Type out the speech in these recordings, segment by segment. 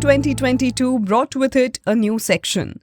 2022 brought with it a new section.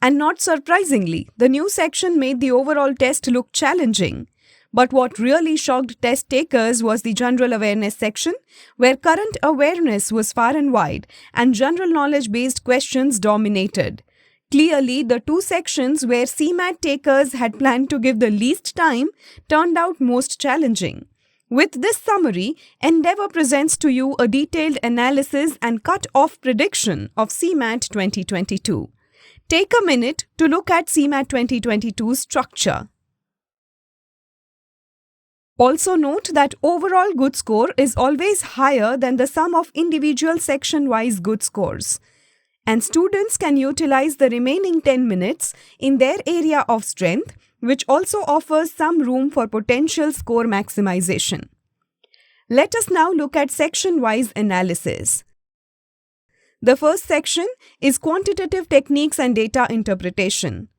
And not surprisingly, the new section made the overall test look challenging. But what really shocked test takers was the general awareness section, where current awareness was far and wide and general knowledge-based questions dominated. Clearly, the two sections where CMAT takers had planned to give the least time turned out most challenging. With this summary, Endeavour presents to you a detailed analysis and cut-off prediction of CMAT 2022. Take a minute to look at CMAT 2022's structure. Also note that overall good score is always higher than the sum of individual section-wise good scores. And students can utilize the remaining 10 minutes in their area of strength, which also offers some room for potential score maximization. Let us now look at section-wise analysis. The first section is Quantitative Techniques and Data Interpretation.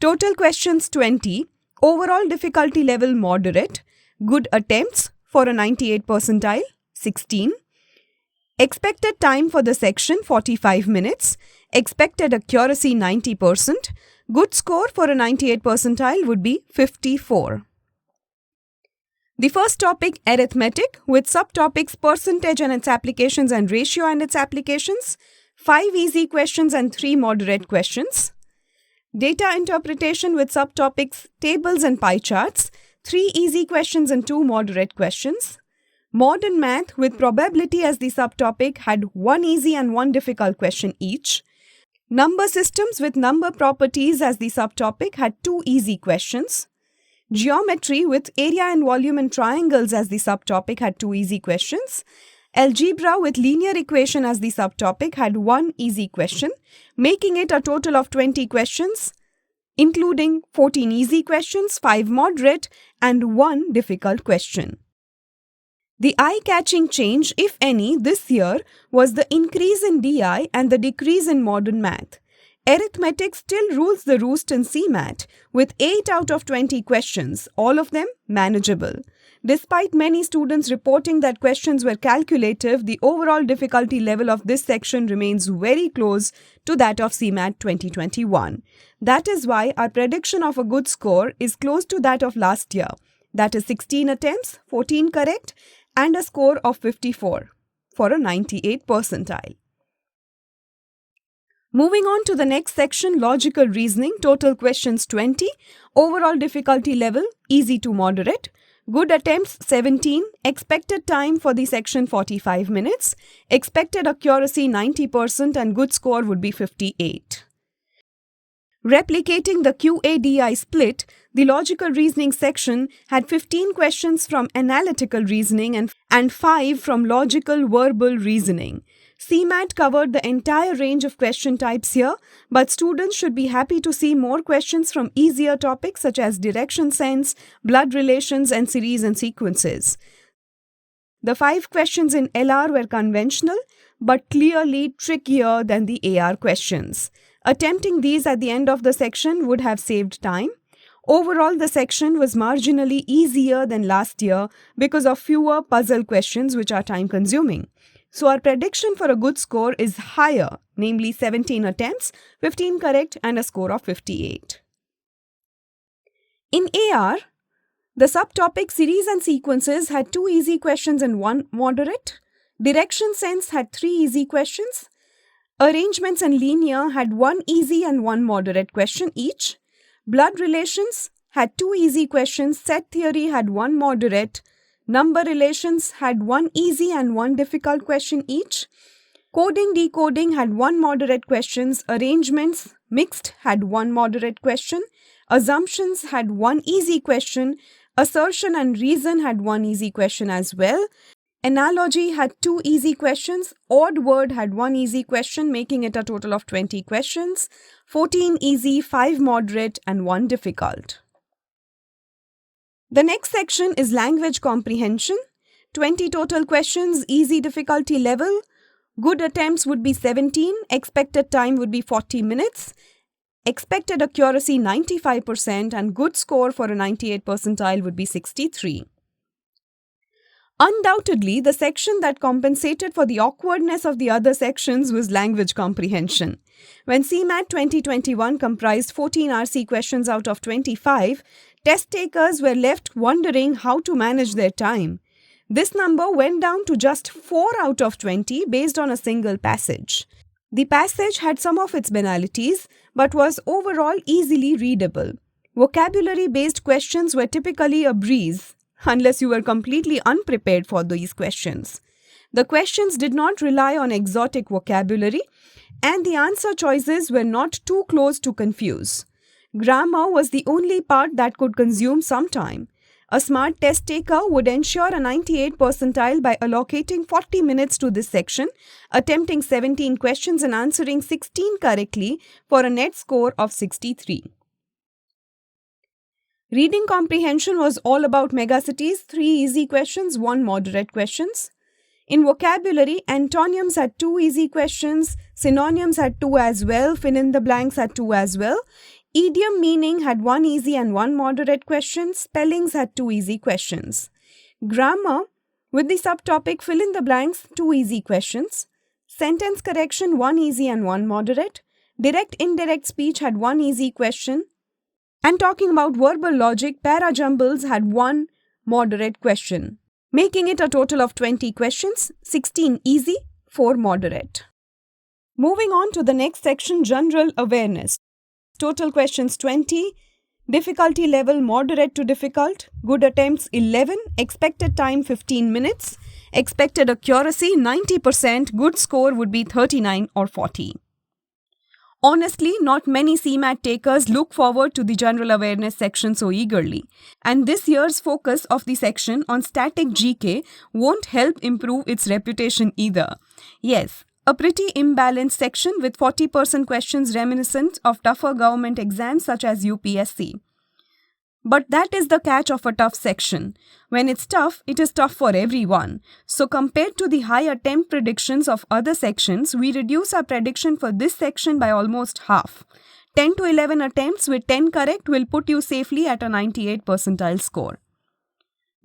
Total questions 20, overall difficulty level moderate, good attempts for a 98 percentile, 16. Expected time for the section 45 minutes, expected accuracy 90%, good score for a 98 percentile would be 54. The first topic, arithmetic, with subtopics percentage and its applications and ratio and its applications, 5 easy questions and 3 moderate questions. Data interpretation with subtopics tables and pie charts, 3 easy questions and 2 moderate questions. Modern math with probability as the subtopic had 1 easy and 1 difficult question each. Number systems with number properties as the subtopic had 2 easy questions. Geometry with area and volume and triangles as the subtopic had 2 easy questions. Algebra with linear equation as the subtopic had 1 easy question, making it a total of 20 questions, including 14 easy questions, 5 moderate, and 1 difficult question. The eye-catching change, if any, this year was the increase in DI and the decrease in modern math. Arithmetic still rules the roost in CMAT, with 8 out of 20 questions, all of them manageable. Despite many students reporting that questions were calculative, the overall difficulty level of this section remains very close to that of CMAT 2021. That is why our prediction of a good score is close to that of last year. That is 16 attempts, 14 correct, and a score of 54 for a 98 percentile. Moving on to the next section, logical reasoning, total questions 20, overall difficulty level easy to moderate, good attempts 17, expected time for the section 45 minutes, expected accuracy 90% and good score would be 58. Replicating the QADI split, the logical reasoning section had 15 questions from analytical reasoning and 5 from logical verbal reasoning. CMAT covered the entire range of question types here, but students should be happy to see more questions from easier topics such as direction sense, blood relations, and series and sequences. The 5 questions in LR were conventional, but clearly trickier than the AR questions. Attempting these at the end of the section would have saved time. Overall, the section was marginally easier than last year because of fewer puzzle questions which are time-consuming. So our prediction for a good score is higher, namely 17 attempts, 15 correct, and a score of 58. In AR, the subtopic series and sequences had 2 easy questions and 1 moderate. Direction sense had 3 easy questions. Arrangements and linear had 1 easy and 1 moderate question each. Blood relations had 2 easy questions. Set theory had 1 moderate. Number relations had 1 easy and 1 difficult question each. Coding decoding had 1 moderate questions. Arrangements mixed had 1 moderate question. Assumptions had 1 easy question. Assertion and reason had 1 easy question as well. Analogy had 2 easy questions. Odd word had 1 easy question, making it a total of 20 questions. 14 easy, 5 moderate, and 1 difficult. The next section is language comprehension. 20 total questions, easy difficulty level. Good attempts would be 17. Expected time would be 40 minutes. Expected accuracy 95% and good score for a 98 percentile would be 63. Undoubtedly, the section that compensated for the awkwardness of the other sections was language comprehension. When CMAT 2021 comprised 14 RC questions out of 25, test takers were left wondering how to manage their time. This number went down to just 4 out of 20 based on a single passage. The passage had some of its banalities, but was overall easily readable. Vocabulary-based questions were typically a breeze, unless you were completely unprepared for these questions. The questions did not rely on exotic vocabulary, and the answer choices were not too close to confuse. Grammar was the only part that could consume some time. A smart test taker would ensure a 98 percentile by allocating 40 minutes to this section, attempting 17 questions and answering 16 correctly for a net score of 63. Reading comprehension was all about megacities, 3 easy questions, 1 moderate questions. In vocabulary, antonyms had 2 easy questions, synonyms had 2 as well, fill-in-the-blanks had 2 as well. Idiom meaning had 1 easy and 1 moderate question. Spellings had 2 easy questions. Grammar, with the subtopic fill-in-the-blanks, 2 easy questions. Sentence correction, 1 easy and 1 moderate. Direct-indirect speech had 1 easy question. And talking about verbal logic, para-jumbles had 1 moderate question, making it a total of 20 questions, 16 easy, 4 moderate. Moving on to the next section, general awareness. Total questions 20, difficulty level moderate to difficult, good attempts 11, expected time 15 minutes, expected accuracy 90%, good score would be 39 or 40. Honestly, not many CMAT takers look forward to the general awareness section so eagerly, and this year's focus of the section on static GK won't help improve its reputation either. Yes, a pretty imbalanced section with 40% questions reminiscent of tougher government exams such as UPSC. But that is the catch of a tough section. When it's tough, it is tough for everyone. So compared to the high attempt predictions of other sections, we reduce our prediction for this section by almost half. 10 to 11 attempts with 10 correct will put you safely at a 98 percentile score.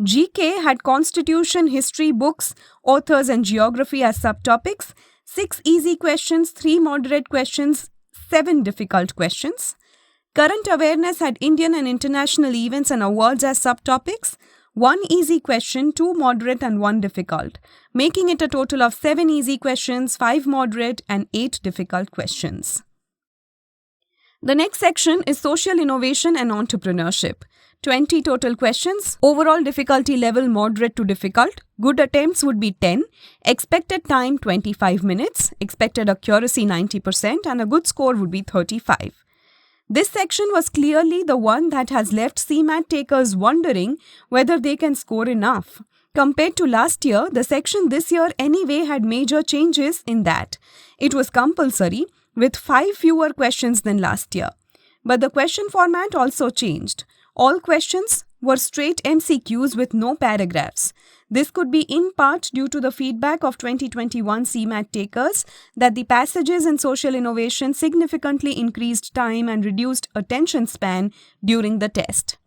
GK had Constitution, history, books, authors and geography as subtopics, 6 easy questions, 3 moderate questions, 7 difficult questions. Current awareness had Indian and international events and awards as subtopics, 1 easy question, 2 moderate and 1 difficult, making it a total of 7 easy questions, 5 moderate and 8 difficult questions. The next section is social innovation and entrepreneurship. 20 total questions, overall difficulty level moderate to difficult, good attempts would be 10, expected time 25 minutes, expected accuracy 90% and a good score would be 35. This section was clearly the one that has left CMAT takers wondering whether they can score enough. Compared to last year, the section this year anyway had major changes in that it was compulsory with 5 fewer questions than last year. But the question format also changed. All questions were straight MCQs with no paragraphs. This could be in part due to the feedback of 2021 CMAT takers that the passages in social innovation significantly increased time and reduced attention span during the test.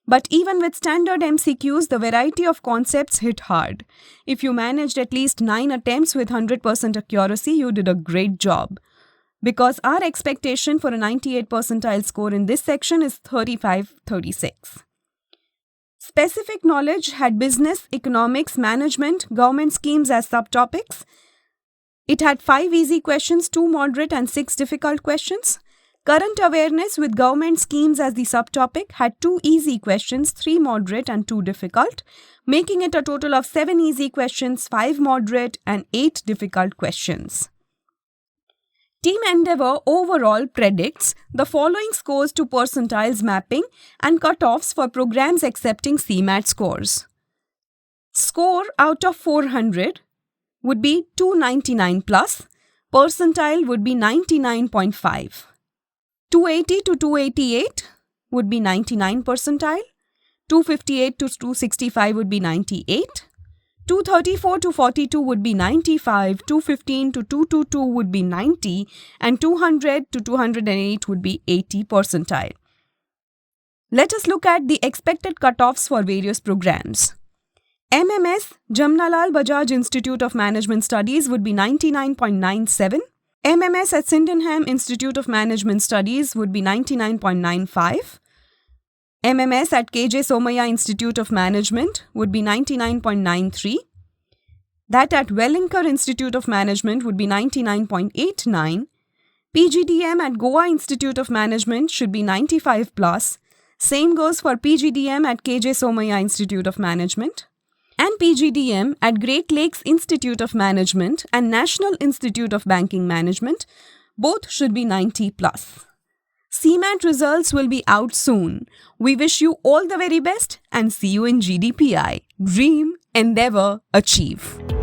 But even with standard MCQs, the variety of concepts hit hard. If you managed at least 9 attempts with 100% accuracy, you did a great job. Because our expectation for a 98 percentile score in this section is 35-36. Specific knowledge had business, economics, management, government schemes as subtopics. It had 5 easy questions, 2 moderate and 6 difficult questions. Current awareness with government schemes as the subtopic had 2 easy questions, 3 moderate and 2 difficult, making it a total of 7 easy questions, 5 moderate and 8 difficult questions. Team Endeavour overall predicts the following scores to percentiles mapping and cutoffs for programs accepting CMAT scores. Score out of 400 would be 299 plus, percentile would be 99.5. 280 to 288 would be 99 percentile, 258 to 265 would be 98, 234 to 42 would be 95, 215 to 222 would be 90, and 200 to 208 would be 80 percentile. Let us look at the expected cutoffs for various programs. MMS, Jamnalal Bajaj Institute of Management Studies would be 99.97. MMS at Sydenham Institute of Management Studies would be 99.95. MMS at KJ Somaya Institute of Management would be 99.93. That at Wellinger Institute of Management would be 99.89. PGDM at Goa Institute of Management should be 95 plus. Same goes for PGDM at KJ Somaya Institute of Management. And PGDM at Great Lakes Institute of Management and National Institute of Banking Management, both should be 90 plus. CMAT results will be out soon. We wish you all the very best and see you in GDPI. Dream, endeavor, achieve.